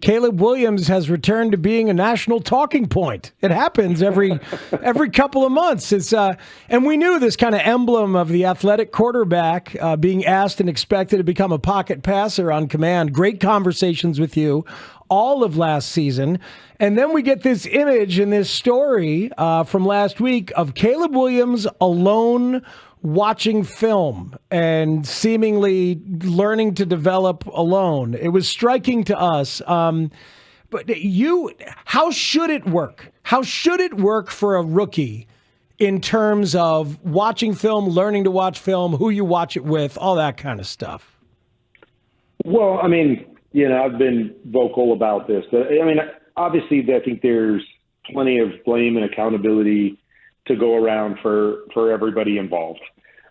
Caleb Williams has returned to being a national talking point. It happens every couple of months. And we knew this kind of emblem of the athletic quarterback being asked and expected to become a pocket passer on command. Great conversations with you all of last season. And then we get this image in this story from last week of Caleb Williams alone watching film and seemingly learning to develop alone. It was striking to us. But how should it work? How should it work for a rookie in terms of watching film, learning to watch film, who you watch it with, all that kind of stuff? Well, I mean, I've been vocal about this. I mean, obviously, I think there's plenty of blame and accountability to go around for everybody involved.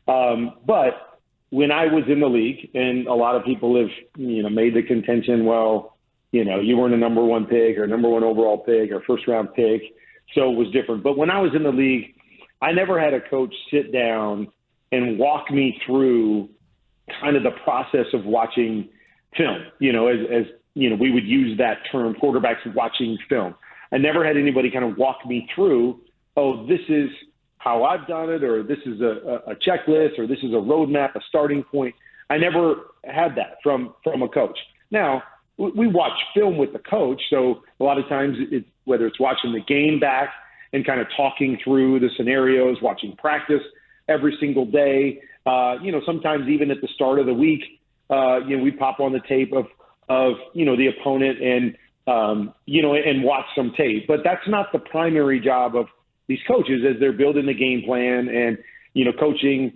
But when I was in the league, and a lot of people have, made the contention, well, you weren't a number one pick or number one overall pick or first round pick, so it was different. But when I was in the league, I never had a coach sit down and walk me through kind of the process of watching film, as we would use that term, quarterbacks watching film. I never had anybody kind of walk me through, oh, this is how I've done it, or this is a checklist, or this is a roadmap, a starting point. I never had that from a coach. Now, we watch film with the coach, so a lot of times, whether it's watching the game back and kind of talking through the scenarios, watching practice every single day, sometimes even at the start of the week, we pop on the tape of the opponent and watch some tape. But that's not the primary job of these coaches as they're building the game plan and, coaching,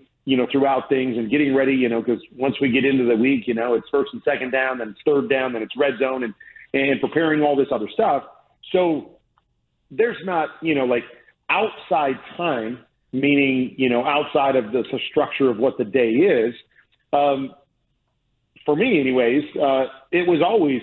throughout things and getting ready, because once we get into the week, it's first and second down, then it's third down, then it's red zone and preparing all this other stuff. So there's not, like outside time, meaning, outside of the structure of what the day is. For me anyways, it was always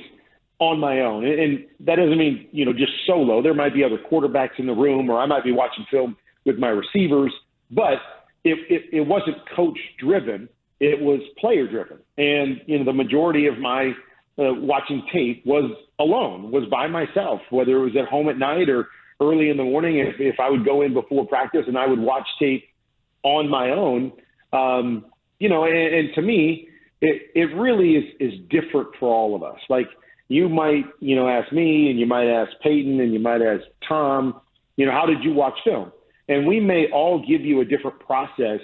on my own. And that doesn't mean, just solo. There might be other quarterbacks in the room, or I might be watching film with my receivers, but it wasn't coach driven. It was player driven. And, the majority of my watching tape was alone, was by myself, whether it was at home at night or early in the morning. If I would go in before practice and I would watch tape on my own, and to me, it really is different for all of us. Like, you might, ask me, and you might ask Peyton, and you might ask Tom, how did you watch film? And we may all give you a different process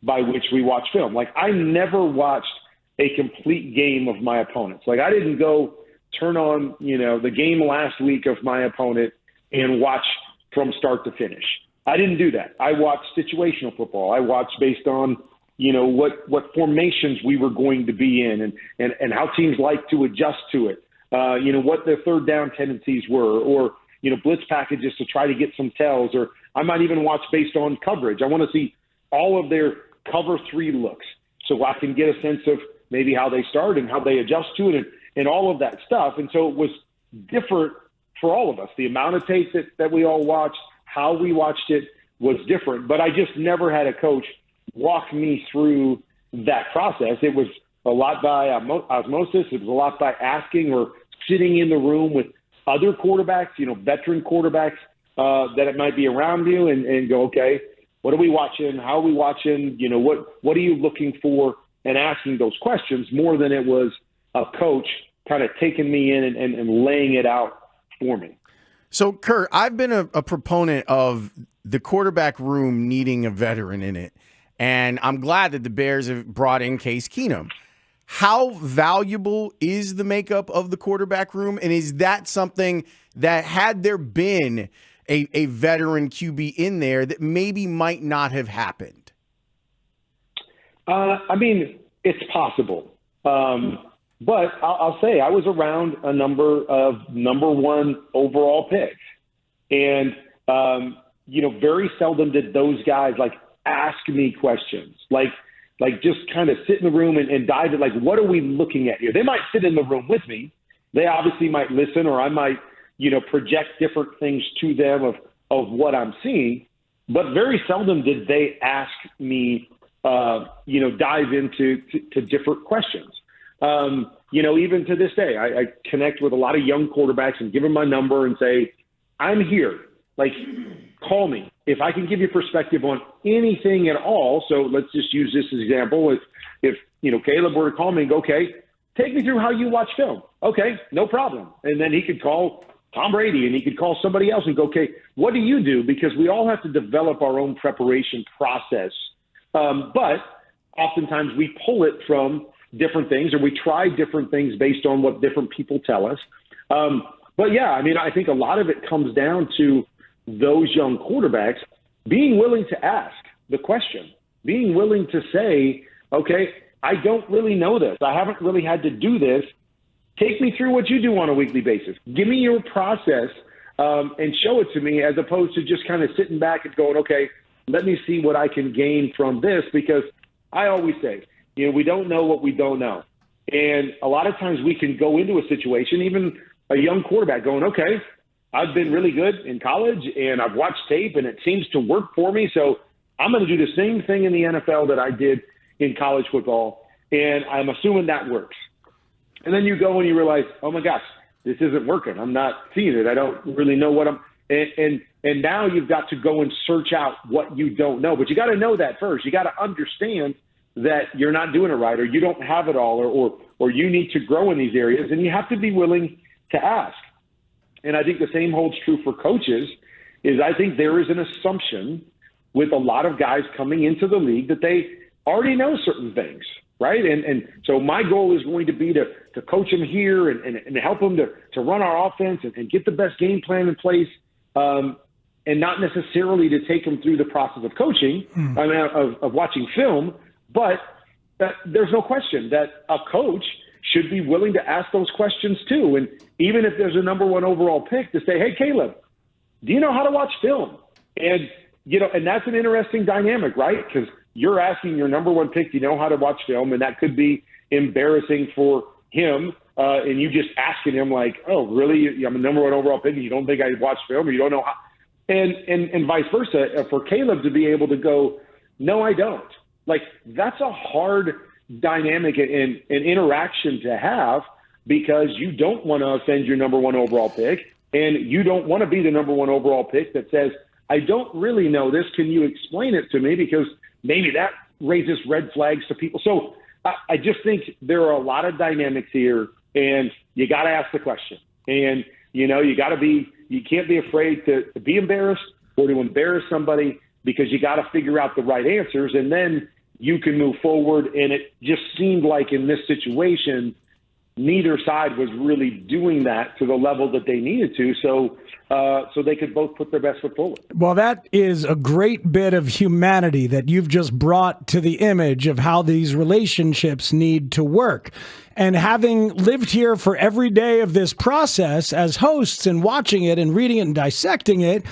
by which we watch film. Like, I never watched a complete game of my opponents. Like, I didn't go turn on, the game last week of my opponent and watch from start to finish. I didn't do that. I watched situational football. I watched based on, what formations we were going to be in and how teams like to adjust to it. What their third down tendencies were, or, blitz packages to try to get some tells, or I might even watch based on coverage. I want to see all of their cover 3 looks so I can get a sense of maybe how they start and how they adjust to it and all of that stuff. And so it was different for all of us. The amount of tape that we all watched, how we watched it was different, but I just never had a coach walk me through that process. It was a lot by osmosis. It was a lot by asking or sitting in the room with other quarterbacks, veteran quarterbacks that it might be around you and go, okay, what are we watching? How are we watching? What are you looking for? And asking those questions more than it was a coach kind of taking me in and laying it out for me. So, Kurt, I've been a proponent of the quarterback room needing a veteran in it, and I'm glad that the Bears have brought in Case Keenum. How valuable is the makeup of the quarterback room, and is that something that, had there been a veteran QB in there, that maybe might not have happened? I mean, it's possible. But I'll say I was around a number of number one overall picks. And, very seldom did those guys ask me questions, like just kind of sit in the room and dive in, what are we looking at here? They might sit in the room with me. They obviously might listen, or I might, project different things to them of what I'm seeing. But very seldom did they ask me, dive into different questions. Even to this day, I connect with a lot of young quarterbacks and give them my number and say, I'm here. Like, call me. If I can give you perspective on anything at all, so let's just use this as an example. If Caleb were to call me and go, okay, take me through how you watch film. Okay, no problem. And then he could call Tom Brady and he could call somebody else and go, okay, what do you do? Because we all have to develop our own preparation process. But oftentimes we pull it from different things, or we try different things based on what different people tell us. But yeah, I think a lot of it comes down to those young quarterbacks being willing to ask the question, being willing to say, okay, I don't really know this. I haven't really had to do this. Take me through what you do on a weekly basis. Give me your process and show it to me, as opposed to just kind of sitting back and going, okay, let me see what I can gain from this. Because I always say, we don't know what we don't know. And a lot of times we can go into a situation, even a young quarterback going, okay, I've been really good in college and I've watched tape and it seems to work for me. So I'm going to do the same thing in the NFL that I did in college football. And I'm assuming that works. And then you go and you realize, oh my gosh, this isn't working. I'm not seeing it. I don't really know what and now you've got to go and search out what you don't know. But you got to know that first. You got to understand that you're not doing it right, or you don't have it all, or you need to grow in these areas, and you have to be willing to ask. And I think the same holds true for coaches. Is I think there is an assumption with a lot of guys coming into the league that they already know certain things, right? And so my goal is going to be to coach them here and help them to run our offense and get the best game plan in place, and not necessarily to take them through the process of coaching, of watching film. But there's no question that a coach should be willing to ask those questions too. And even if there's a number one overall pick, to say, hey, Caleb, do you know how to watch film? And, and that's an interesting dynamic, right? Because you're asking your number one pick, do you know how to watch film? And that could be embarrassing for him. And you just asking him like, oh, really? I'm a number one overall pick and you don't think I watch film, or you don't know how? And vice versa, for Caleb to be able to go, no, I don't. Like, that's a hard dynamic and interaction to have, because you don't want to offend your number one overall pick, and you don't want to be the number one overall pick that says, I don't really know this. Can you explain it to me? Because maybe that raises red flags to people. So I just think there are a lot of dynamics here, and you got to ask the question. And, you can't be afraid to be embarrassed or to embarrass somebody, because you got to figure out the right answers, and then you can move forward. And it just seemed like in this situation, neither side was really doing that to the level that they needed to. So they could both put their best foot forward. Well, that is a great bit of humanity that you've just brought to the image of how these relationships need to work. And having lived here for every day of this process as hosts and watching it and reading it and dissecting it,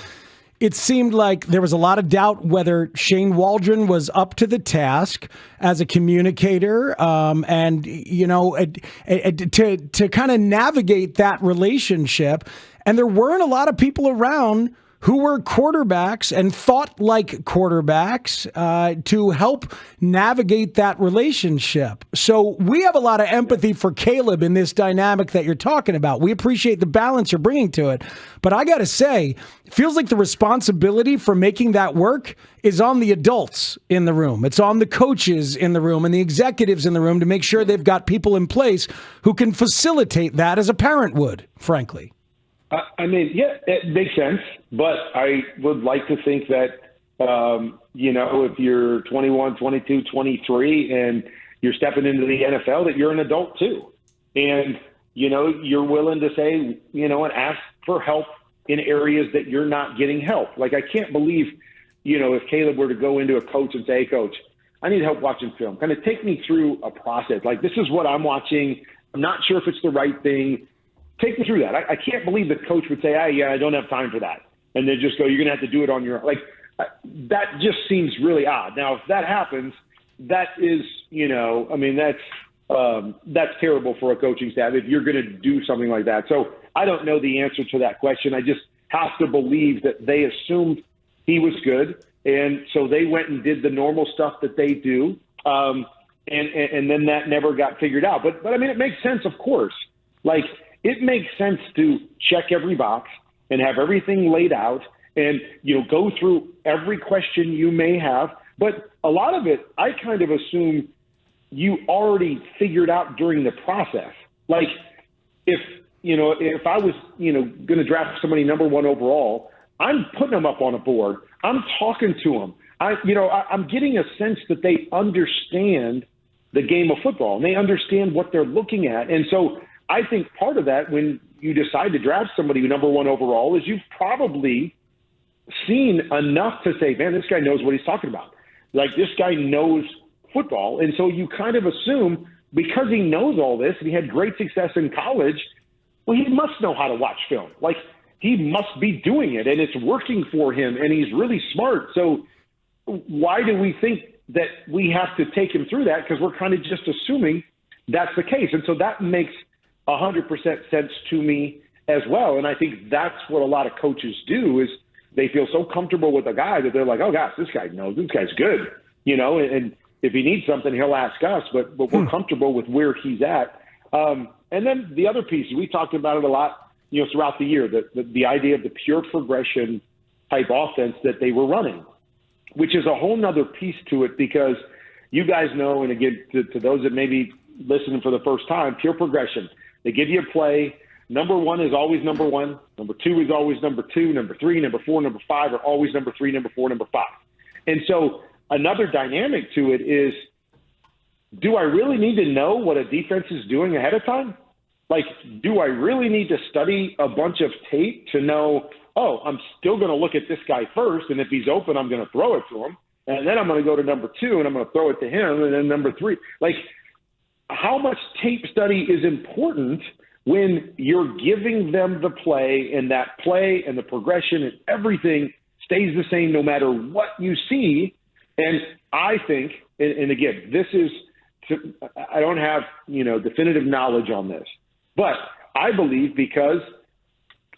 it seemed like there was a lot of doubt whether Shane Waldron was up to the task as a communicator, and to kind of navigate that relationship. And there weren't a lot of people around who were quarterbacks and thought like quarterbacks to help navigate that relationship. So we have a lot of empathy for Caleb in this dynamic that you're talking about. We appreciate the balance you're bringing to it. But I got to say, it feels like the responsibility for making that work is on the adults in the room. It's on the coaches in the room and the executives in the room to make sure they've got people in place who can facilitate that, as a parent would, frankly. Yeah, it makes sense, but I would like to think that, if you're 21, 22, 23, and you're stepping into the NFL, that you're an adult too. And, you're willing to say, and ask for help in areas that you're not getting help. Like, I can't believe, if Caleb were to go into a coach and say, hey, coach, I need help watching film. Kind of take me through a process. Like, this is what I'm watching. I'm not sure if it's the right thing. Take me through that. I can't believe the coach would say, I don't have time for that. And then just go, you're going to have to do it on your own. Like, that just seems really odd. Now, if that happens, that is, that's terrible for a coaching staff if you're going to do something like that. So I don't know the answer to that question. I just have to believe that they assumed he was good. And so they went and did the normal stuff that they do. and then that never got figured out. But I mean, it makes sense, of course. Like, it makes sense to check every box and have everything laid out and, go through every question you may have. But a lot of it, I kind of assume you already figured out during the process. Like, if I was, going to draft somebody number 1 overall, I'm putting them up on a board. I'm talking to them. I'm getting a sense that they understand the game of football and they understand what they're looking at. And so I think part of that, when you decide to draft somebody number 1 overall, is you've probably seen enough to say, man, this guy knows what he's talking about. Like, this guy knows football. And so you kind of assume, because he knows all this and he had great success in college, well, he must know how to watch film. Like, he must be doing it and it's working for him and he's really smart. So why do we think that we have to take him through that? Because we're kind of just assuming that's the case. And so that makes 100% sense to me as well. And I think that's what a lot of coaches do, is they feel so comfortable with a guy that they're like, oh gosh, this guy knows, this guy's good, and if he needs something, he'll ask us, but we're comfortable with where he's at. And then the other piece, we talked about it a lot, throughout the year, the idea of the pure progression type offense that they were running, which is a whole nother piece to it, because you guys know, and again, to those that may be listening for the first time, pure progression. They give you a play. Number 1 is always number 1. Number 2 is always number 2. Number 3, number 4, number 5 are always number 3, number 4, number 5. And so another dynamic to it is, do I really need to know what a defense is doing ahead of time? Like, do I really need to study a bunch of tape to know, oh, I'm still going to look at this guy first, and if he's open, I'm going to throw it to him, and then I'm going to go to number 2, and I'm going to throw it to him, and then number 3. Like, how much tape study is important when you're giving them the play, and that play and the progression and everything stays the same no matter what you see? And I think, and again, this is, I don't have, definitive knowledge on this, but I believe because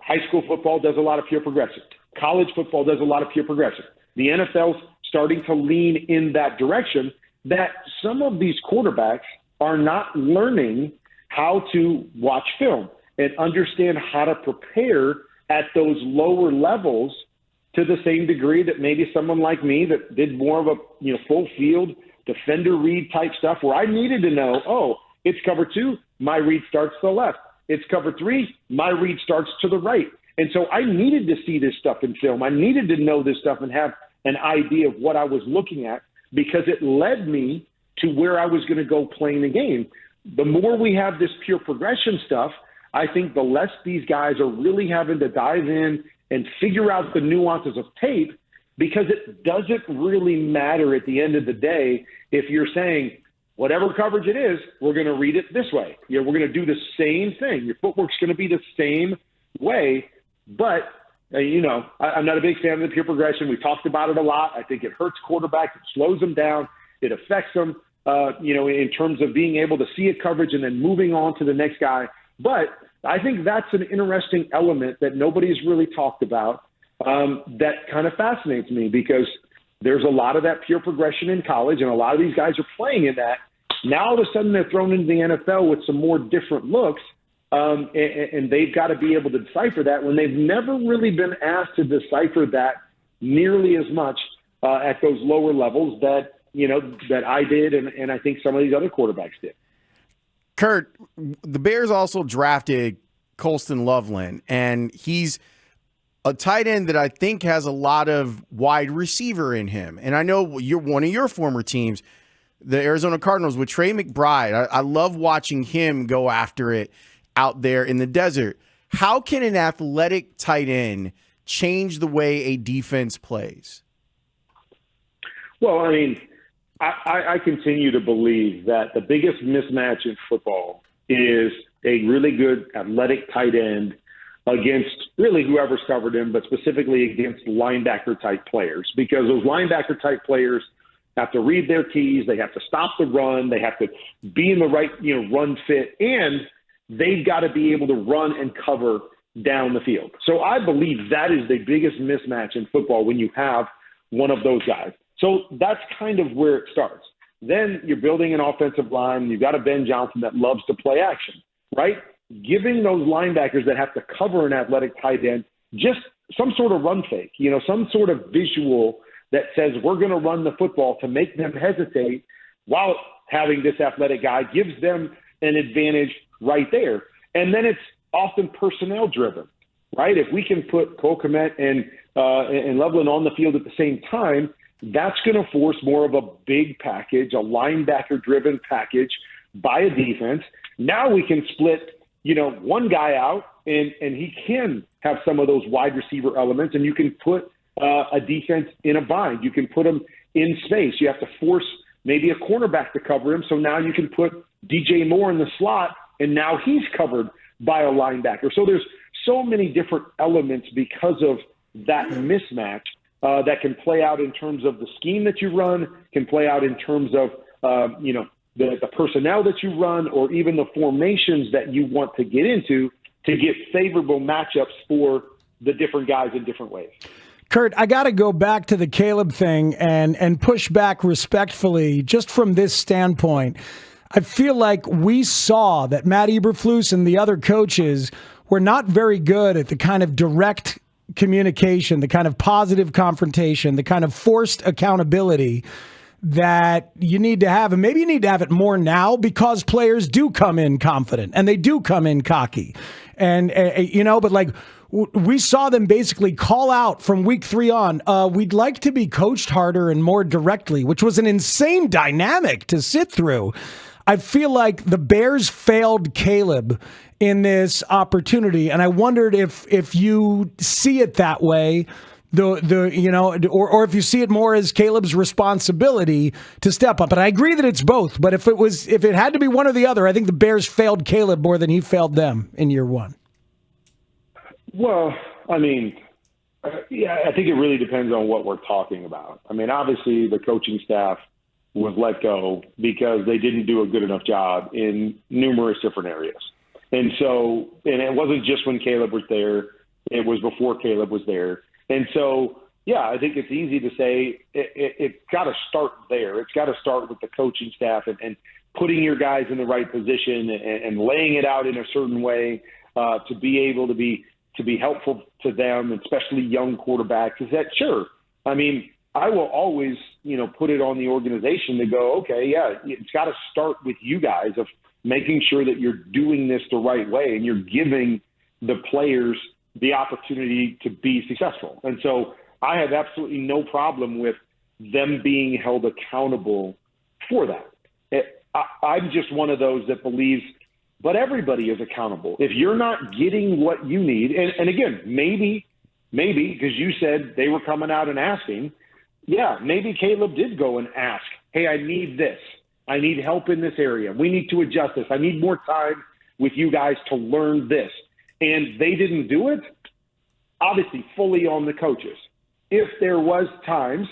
high school football does a lot of pure progression, college football does a lot of pure progression, the NFL's starting to lean in that direction, that some of these quarterbacks are not learning how to watch film and understand how to prepare at those lower levels to the same degree that maybe someone like me that did more of a full field defender read type stuff, where I needed to know, oh, it's cover 2, my read starts to the left. It's cover 3, my read starts to the right. And so I needed to see this stuff in film. I needed to know this stuff and have an idea of what I was looking at, because it led me to where I was going to go playing the game. The more we have this pure progression stuff, I think the less these guys are really having to dive in and figure out the nuances of tape, because it doesn't really matter at the end of the day if you're saying, whatever coverage it is, we're going to read it this way. We're going to do the same thing. Your footwork's going to be the same way. But, I'm not a big fan of the pure progression. We talked about it a lot. I think it hurts quarterbacks. It slows them down. It affects them, in terms of being able to see a coverage and then moving on to the next guy. But I think that's an interesting element that nobody's really talked about, that kind of fascinates me, because there's a lot of that pure progression in college, and a lot of these guys are playing in that. Now, all of a sudden, they're thrown into the NFL with some more different looks, and they've got to be able to decipher that when they've never really been asked to decipher that nearly as much at those lower levels that I did, and I think some of these other quarterbacks did. Kurt, the Bears also drafted Colston Loveland, and he's a tight end that I think has a lot of wide receiver in him. And I know you're one of your former teams, the Arizona Cardinals, with Trey McBride. I love watching him go after it out there in the desert. How can an athletic tight end change the way a defense plays? Well, I mean, I continue to believe that the biggest mismatch in football is a really good athletic tight end against really whoever's covered him, but specifically against linebacker-type players, because those linebacker-type players have to read their keys, they have to stop the run, they have to be in the right run fit, and they've got to be able to run and cover down the field. So I believe that is the biggest mismatch in football when you have one of those guys. So that's kind of where it starts. then you're building an offensive line. You've got a Ben Johnson that loves to play action, right? Giving those linebackers that have to cover an athletic tight end just some sort of run fake, some sort of visual that says we're going to run the football to make them hesitate while having this athletic guy gives them an advantage right there. And then it's often personnel driven, right? If we can put Cole Kmet and Loveland on the field at the same time, that's going to force more of a big package, a linebacker-driven package by a defense. Now we can split, one guy out, and he can have some of those wide receiver elements, and you can put a defense in a bind. You can put him in space. You have to force maybe a cornerback to cover him, so now you can put DJ Moore in the slot, and now he's covered by a linebacker. So there's so many different elements because of that mismatch that can play out in terms of the scheme that you run, can play out in terms of, the personnel that you run, or even the formations that you want to get into to get favorable matchups for the different guys in different ways. Kurt, I got to go back to the Caleb thing and push back respectfully just from this standpoint. I feel like we saw that Matt Eberflus and the other coaches were not very good at the kind of direct communication, the kind of positive confrontation, the kind of forced accountability that you need to have. And maybe you need to have it more now because players do come in confident and they do come in cocky. And, but like we saw them basically call out from week 3 on, we'd like to be coached harder and more directly, which was an insane dynamic to sit through. I feel like the Bears failed Caleb in this opportunity, and I wondered if you see it that way, or if you see it more as Caleb's responsibility to step up. And I agree that it's both, but if it had to be one or the other, I think the Bears failed Caleb more than he failed them in year 1. Well, I think it really depends on what we're talking about. I mean, obviously the coaching staff was let go because they didn't do a good enough job in numerous different areas. And it wasn't just when Caleb was there, it was before Caleb was there. And so, I think it's easy to say it's got to start there. It's got to start with the coaching staff and putting your guys in the right position and laying it out in a certain way to be able to be helpful to them, especially young quarterbacks. Is that sure? I mean, I will always, put it on the organization to go, okay, it's got to start with you guys of making sure that you're doing this the right way and you're giving the players the opportunity to be successful. And so I have absolutely no problem with them being held accountable for that. I'm just one of those that believes, but everybody is accountable. If you're not getting what you need, and again, maybe, because you said they were coming out and asking, maybe Caleb did go and ask, hey, I need this. I need help in this area. We need to adjust this. I need more time with you guys to learn this. And they didn't do it, obviously fully on the coaches. If there was times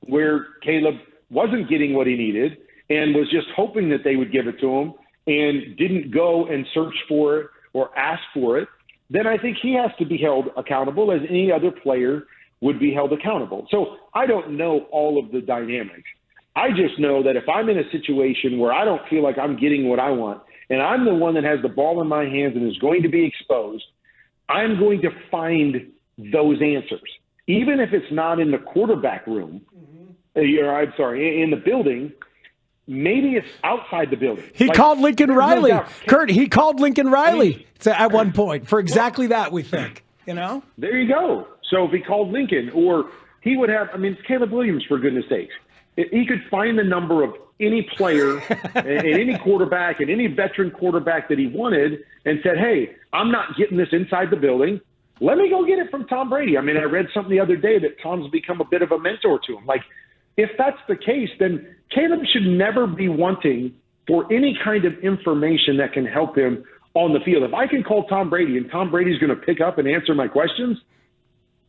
where Caleb wasn't getting what he needed and was just hoping that they would give it to him and didn't go and search for it or ask for it, then I think he has to be held accountable as any other player would be held accountable. So I don't know all of the dynamics. I just know that if I'm in a situation where I don't feel like I'm getting what I want, and I'm the one that has the ball in my hands and is going to be exposed, I'm going to find those answers. Even if it's not in the quarterback room, in the building, maybe it's outside the building. He called Lincoln Riley. Kurt, he called Lincoln Riley at one point for exactly that, we think. There you go. So if he called Lincoln, or he would have, it's Caleb Williams, for goodness sakes. He could find the number of any player and any quarterback and any veteran quarterback that he wanted and said, hey, I'm not getting this inside the building. Let me go get it from Tom Brady. I read something the other day that Tom's become a bit of a mentor to him. Like, if that's the case, then Caleb should never be wanting for any kind of information that can help him on the field. If I can call Tom Brady and Tom Brady's going to pick up and answer my questions,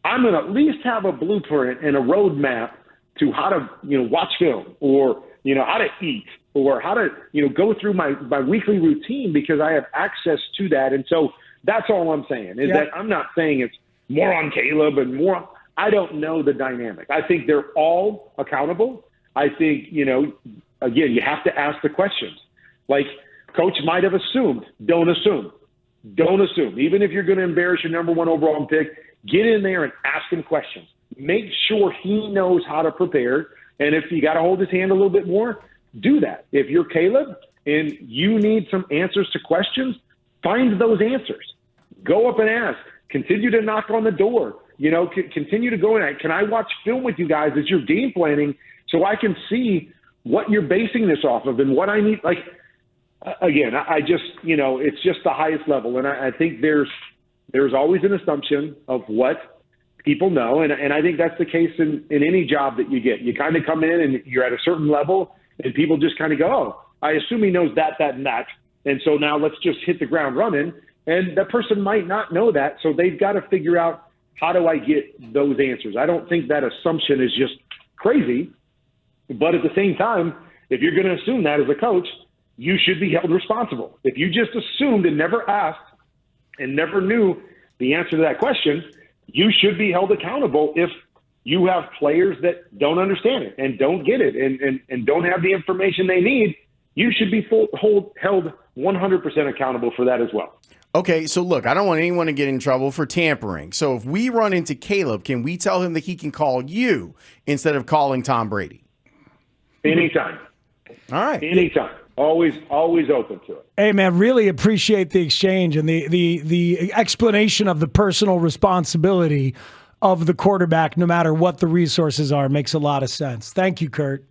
I'm going to at least have a blueprint and a roadmap to how to, watch film, or, how to eat, or how to, go through my weekly routine, because I have access to that. And so that's all I'm saying is that I'm not saying it's more on Caleb and more. I don't know the dynamic. I think they're all accountable. I think, again, you have to ask the questions. Like, coach might have assumed. Don't assume. Don't assume. Even if you're going to embarrass your number 1 overall pick, get in there and ask him questions. Make sure he knows how to prepare. And if you got to hold his hand a little bit more, do that. If you're Caleb and you need some answers to questions, find those answers. Go up and ask. Continue to knock on the door. You know, continue to go in. Can I watch film with you guys as you're game planning so I can see what you're basing this off of and what I need? Like, again, I just, you know, it's just the highest level. And I think there's always an assumption of what people know. And I think that's the case in any job that you get. You kind of come in and you're at a certain level and people just kind of go, oh, I assume he knows that, and that. And so now let's just hit the ground running. And that person might not know that. So they've got to figure out, how do I get those answers? I don't think that assumption is just crazy. But at the same time, if you're going to assume that as a coach, you should be held responsible. If you just assumed and never asked and never knew the answer to that question, you should be held accountable if you have players that don't understand it and don't get it and don't have the information they need. You should be held 100% accountable for that as well. Okay, so look, I don't want anyone to get in trouble for tampering. So if we run into Caleb, can we tell him that he can call you instead of calling Tom Brady? Anytime. All right. Anytime. Always open to it. Hey, man, really appreciate the exchange and the explanation of the personal responsibility of the quarterback, no matter what the resources are. Makes a lot of sense. Thank you, Kurt.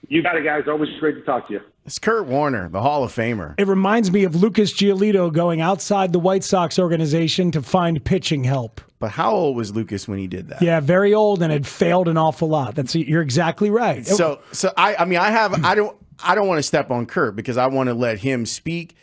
You got it, guys. Always great to talk to you. It's Kurt Warner, the Hall of Famer. It reminds me of Lucas Giolito going outside the White Sox organization to find pitching help. But how old was Lucas when he did that? Yeah, very old and had failed an awful lot. You're exactly right. So I don't want to step on Kurt because I want to let him speak.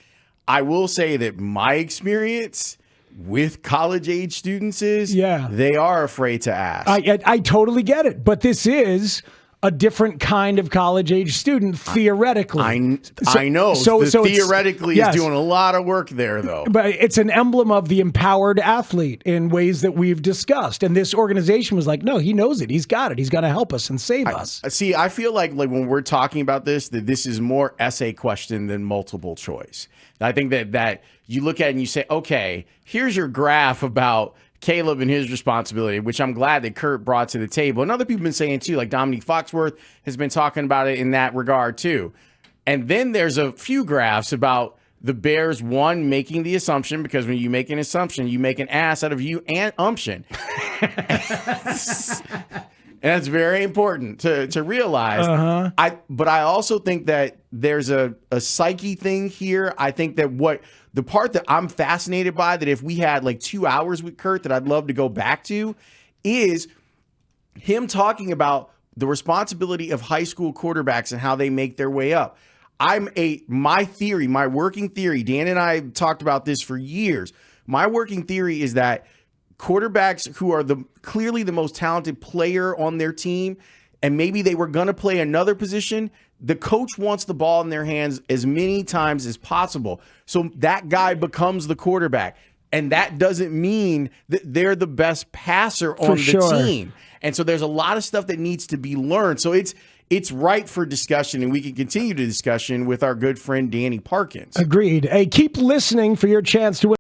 I will say that my experience with college age students is they are afraid to ask. I totally get it, but this is a different kind of college-age student, theoretically. I know. So theoretically, he's doing a lot of work there, though. But it's an emblem of the empowered athlete in ways that we've discussed. And this organization was like, no, he knows it. He's got it. He's going to help us and save us. See, I feel like when we're talking about this, that this is more essay question than multiple choice. I think that you look at it and you say, okay, here's your graph about Caleb and his responsibility, which I'm glad that Kurt brought to the table. And other people have been saying too, like Dominique Foxworth has been talking about it in that regard too. And then there's a few graphs about the Bears, one, making the assumption, because when you make an assumption, you make an ass out of you and umption. And that's very important to realize. But I also think that there's a psyche thing here. I think that the part that I'm fascinated by, that if we had like 2 hours with Kurt that I'd love to go back to, is him talking about the responsibility of high school quarterbacks and how they make their way up. My working theory, Dan and I talked about this for years. My working theory is that quarterbacks who are clearly the most talented player on their team, and maybe they were going to play another position, the coach wants the ball in their hands as many times as possible. So that guy becomes the quarterback. And that doesn't mean that they're the best passer on the team. And so there's a lot of stuff that needs to be learned. So it's ripe for discussion, and we can continue the discussion with our good friend Danny Parkins. Agreed. Hey, keep listening for your chance to win.